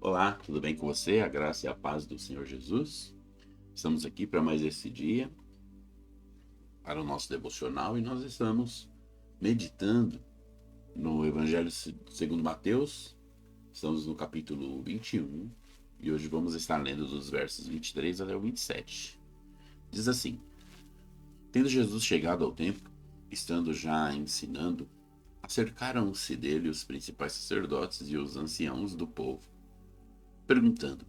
Olá, tudo bem com você? A graça e a paz do Senhor Jesus. Estamos aqui para mais esse dia, para o nosso devocional, e nós estamos meditando no Evangelho segundo Mateus. Estamos no capítulo 21 e hoje vamos estar lendo dos versos 23 até o 27. Diz assim: Tendo Jesus chegado ao templo, estando já ensinando, acercaram-se dele os principais sacerdotes e os anciãos do povo, perguntando: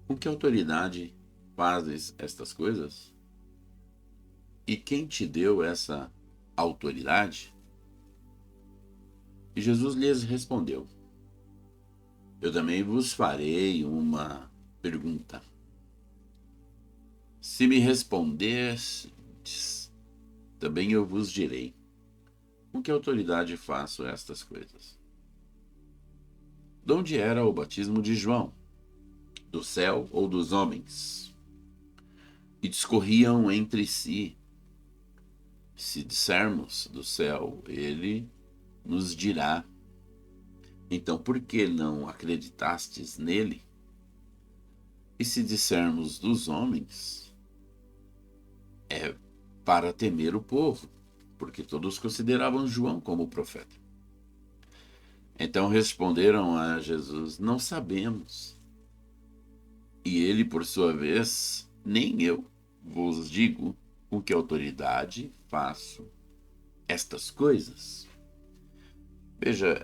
Com que autoridade fazes estas coisas? E quem te deu essa autoridade? E Jesus lhes respondeu: Eu também vos farei uma pergunta. Se me responderdes, também eu vos direi: Com que autoridade faço estas coisas? De onde era o batismo de João? Do céu ou dos homens? E discorriam entre si. Se dissermos do céu, ele nos dirá: Então, por que não acreditastes nele? E se dissermos dos homens, é para temer o povo, porque todos consideravam João como profeta. Então responderam a Jesus: Não sabemos. E ele, por sua vez, nem eu vos digo com que autoridade faço estas coisas. Veja,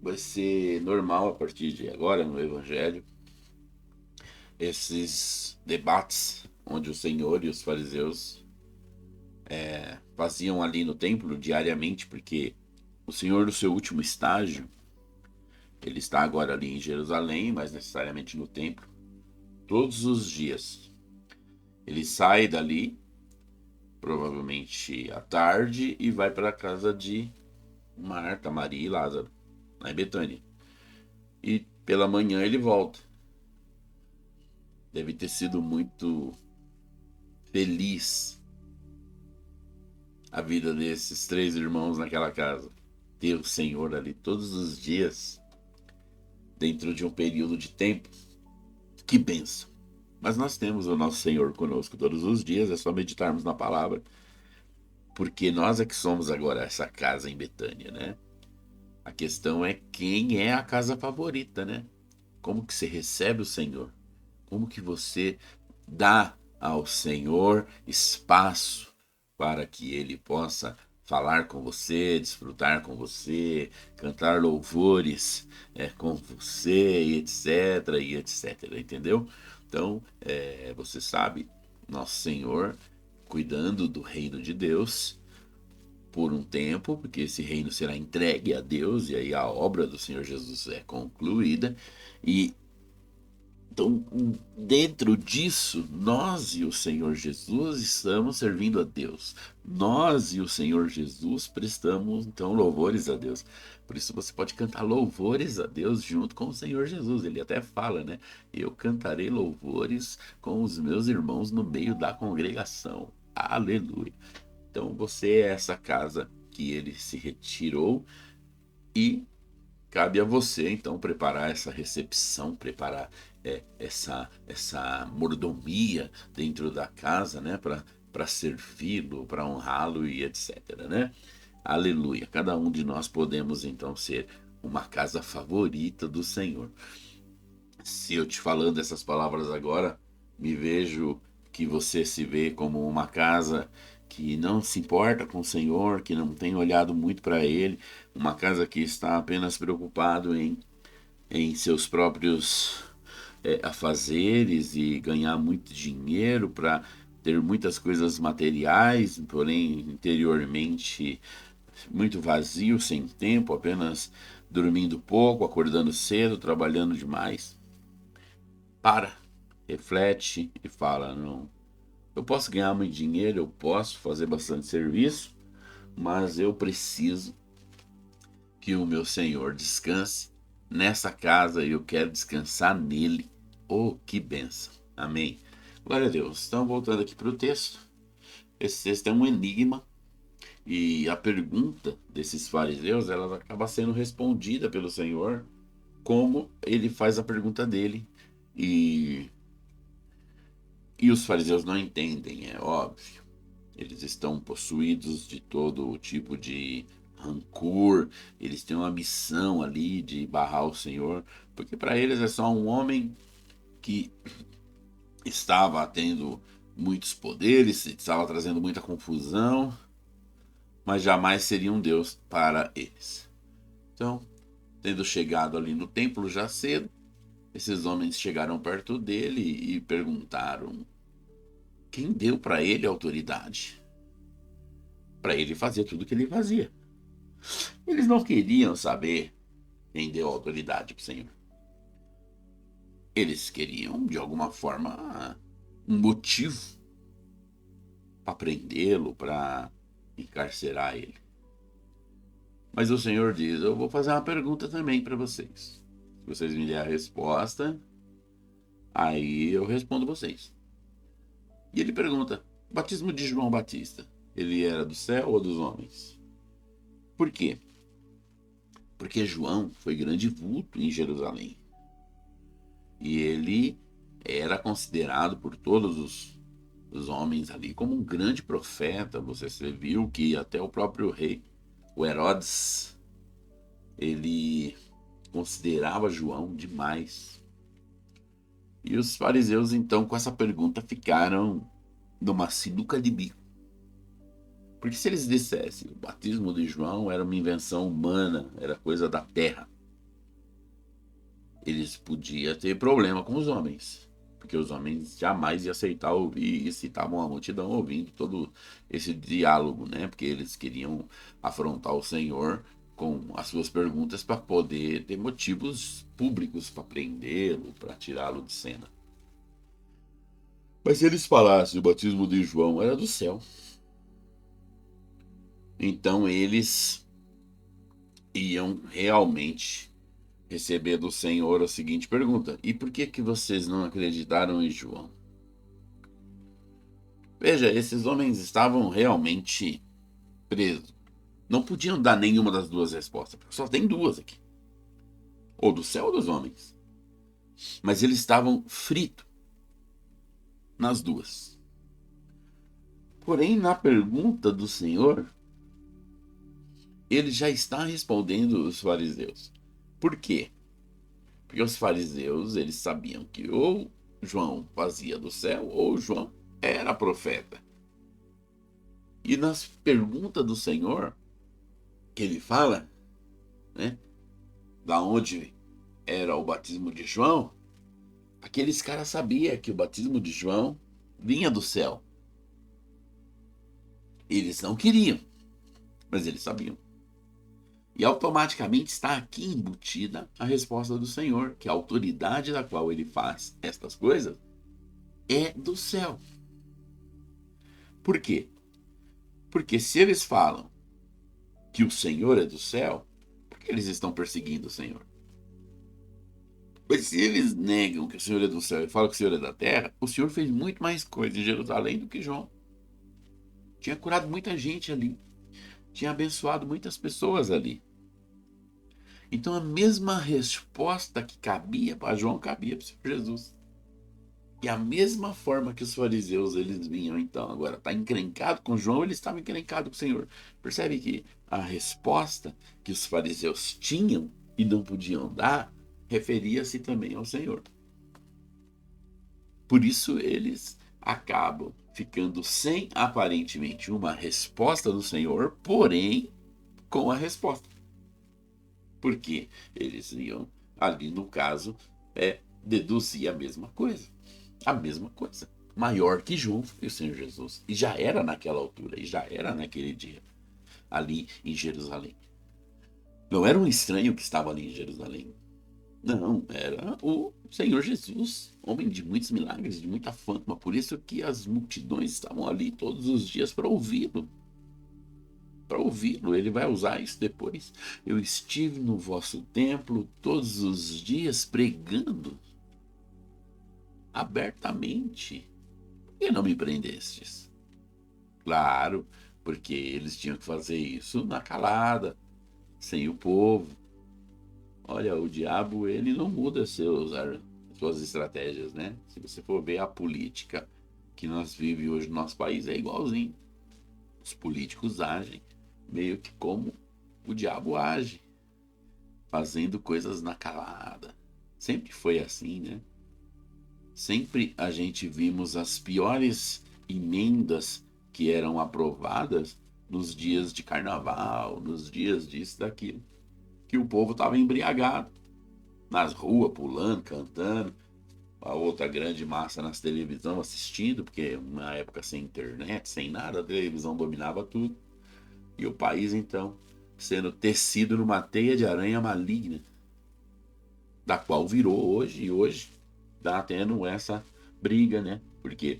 vai ser normal a partir de agora no Evangelho esses debates onde o Senhor e os fariseus faziam ali no templo diariamente, porque o Senhor, no seu último estágio, ele está agora ali em Jerusalém, mas necessariamente no templo, todos os dias. Ele sai dali, provavelmente à tarde, e vai para a casa de Marta, Maria e Lázaro, lá em Betânia. E pela manhã ele volta. Deve ter sido muito feliz a vida desses três irmãos naquela casa. Ter o Senhor ali todos os dias, dentro de um período de tempo. Que bênção! Mas nós temos o nosso Senhor conosco todos os dias, é só meditarmos na palavra, porque nós é que somos agora essa casa em Betânia, né? A questão é quem é a casa favorita, né? Como que você recebe o Senhor? Como que você dá ao Senhor espaço para que Ele possa falar com você, desfrutar com você, cantar louvores com você, e etc, entendeu? Então, você sabe, nosso Senhor cuidando do reino de Deus por um tempo, porque esse reino será entregue a Deus e aí a obra do Senhor Jesus é concluída. E então, dentro disso, nós e o Senhor Jesus estamos servindo a Deus. Nós e o Senhor Jesus prestamos, então, louvores a Deus. Por isso você pode cantar louvores a Deus junto com o Senhor Jesus. Ele até fala, né? Eu cantarei louvores com os meus irmãos no meio da congregação. Aleluia. Então, você é essa casa que ele se retirou e cabe a você, então, preparar essa recepção, preparar essa mordomia dentro da casa, né? Para servi-lo, para honrá-lo e etc, né? Aleluia. Cada um de nós podemos, então, ser uma casa favorita do Senhor. Se eu te falando essas palavras agora, me vejo que você se vê como uma casa que não se importa com o Senhor, que não tem olhado muito para Ele, uma casa que está apenas preocupado em seus próprios afazeres e ganhar muito dinheiro para ter muitas coisas materiais, porém interiormente muito vazio, sem tempo, apenas dormindo pouco, acordando cedo, trabalhando demais. Para, reflete e fala: não, eu posso ganhar muito dinheiro, eu posso fazer bastante serviço, mas eu preciso que o meu Senhor descanse nessa casa e eu quero descansar nele. Oh, que benção! Amém. Glória a Deus. Então, voltando aqui para o texto, esse texto é um enigma e a pergunta desses fariseus ela acaba sendo respondida pelo Senhor como ele faz a pergunta dele e, e os fariseus não entendem, é óbvio. Eles estão possuídos de todo tipo de rancor, eles têm uma missão ali de barrar o Senhor, porque para eles é só um homem que estava tendo muitos poderes, estava trazendo muita confusão, mas jamais seria um Deus para eles. Então, tendo chegado ali no templo já cedo, esses homens chegaram perto dele e perguntaram quem deu para ele autoridade para ele fazer tudo o que ele fazia. Eles não queriam saber quem deu autoridade para o Senhor. Eles queriam, de alguma forma, um motivo para prendê-lo, para encarcerar ele. Mas o Senhor diz: eu vou fazer uma pergunta também para vocês. Se vocês me derem a resposta, aí eu respondo vocês. E ele pergunta: o batismo de João Batista, ele era do céu ou dos homens? Por quê? Porque João foi grande vulto em Jerusalém. E ele era considerado por todos os homens ali como um grande profeta. Você viu que até o próprio rei, o Herodes, ele considerava João demais. E os fariseus, então, com essa pergunta, ficaram numa sinuca de bico. Porque se eles dissessem que o batismo de João era uma invenção humana, era coisa da terra, eles podiam ter problema com os homens. Porque os homens jamais iam aceitar ouvir isso e estavam a multidão ouvindo todo esse diálogo, né? Porque eles queriam afrontar o Senhor com as suas perguntas para poder ter motivos públicos para prendê-lo, para tirá-lo de cena. Mas se eles falassem que o batismo de João era do céu, então eles iam realmente receber do Senhor a seguinte pergunta: e por que que vocês não acreditaram em João? Veja, esses homens estavam realmente presos. Não podiam dar nenhuma das duas respostas, porque só tem duas aqui: ou do céu ou dos homens. Mas eles estavam fritos nas duas. Porém, na pergunta do Senhor, ele já está respondendo os fariseus. Por quê? Porque os fariseus, eles sabiam que ou João fazia do céu ou João era profeta. E nas perguntas do Senhor, que ele fala, né, da onde era o batismo de João, aqueles caras sabiam que o batismo de João vinha do céu. Eles não queriam, mas eles sabiam. E automaticamente está aqui embutida a resposta do Senhor, que a autoridade da qual ele faz estas coisas é do céu. Por quê? Porque se eles falam que o Senhor é do céu, por que eles estão perseguindo o Senhor? Mas se eles negam que o Senhor é do céu e falam que o Senhor é da terra, o Senhor fez muito mais coisa em Jerusalém do que João. Tinha curado muita gente ali. Tinha abençoado muitas pessoas ali. Então a mesma resposta que cabia para João cabia para o Senhor Jesus. E a mesma forma que os fariseus eles vinham então agora está encrencado com João, eles estavam encrencados com o Senhor. Percebe que a resposta que os fariseus tinham e não podiam dar referia-se também ao Senhor. Por isso eles acabam ficando sem aparentemente uma resposta do Senhor, porém com a resposta. Porque eles iam ali no caso deduzir a mesma coisa. A mesma coisa. Maior que João foi o Senhor Jesus. E já era naquela altura, e já era naquele dia, ali em Jerusalém. Não era um estranho que estava ali em Jerusalém. Não, era o Senhor Jesus, homem de muitos milagres, de muita fama. Por isso que as multidões estavam ali todos os dias para ouvi-lo. Para ouvi-lo, ele vai usar isso depois. Eu estive no vosso templo todos os dias pregando abertamente. Por que não me prendestes? Claro, porque eles tinham que fazer isso na calada, sem o povo. Olha, o diabo, ele não muda suas estratégias, né? Se você for ver a política que nós vivemos hoje no nosso país, é igualzinho. Os políticos agem meio que como o diabo age, fazendo coisas na calada. Sempre foi assim, né? Sempre a gente vimos as piores emendas que eram aprovadas nos dias de carnaval, nos dias disso, daquilo. Que o povo estava embriagado, nas ruas, pulando, cantando. A outra grande massa nas televisão assistindo, porque uma época sem internet, sem nada, a televisão dominava tudo. E o país, então, sendo tecido numa teia de aranha maligna, da qual virou hoje, e hoje tá tendo essa briga, né? Porque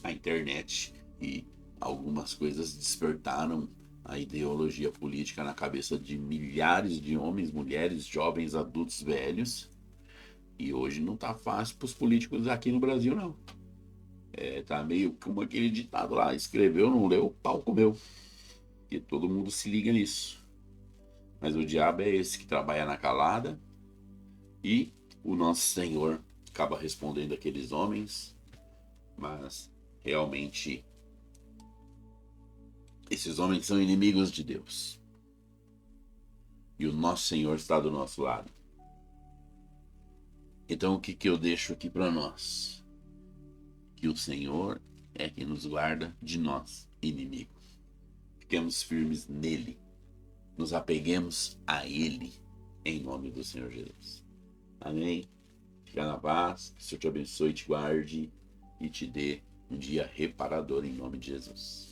a internet e algumas coisas despertaram a ideologia política na cabeça de milhares de homens, mulheres, jovens, adultos, velhos. E hoje não tá fácil para os políticos aqui no Brasil, não. Tá meio como aquele ditado lá: escreveu, não leu, pau comeu. E todo mundo se liga nisso. Mas o diabo é esse que trabalha na calada, e o nosso Senhor acaba respondendo aqueles homens, mas realmente esses homens são inimigos de Deus. E o nosso Senhor está do nosso lado. Então o que eu deixo aqui para nós? Que o Senhor é quem nos guarda de nós, inimigos. Fiquemos firmes nele. Nos apeguemos a ele, em nome do Senhor Jesus. Amém? Fica na paz, que o Senhor te abençoe, te guarde e te dê um dia reparador em nome de Jesus.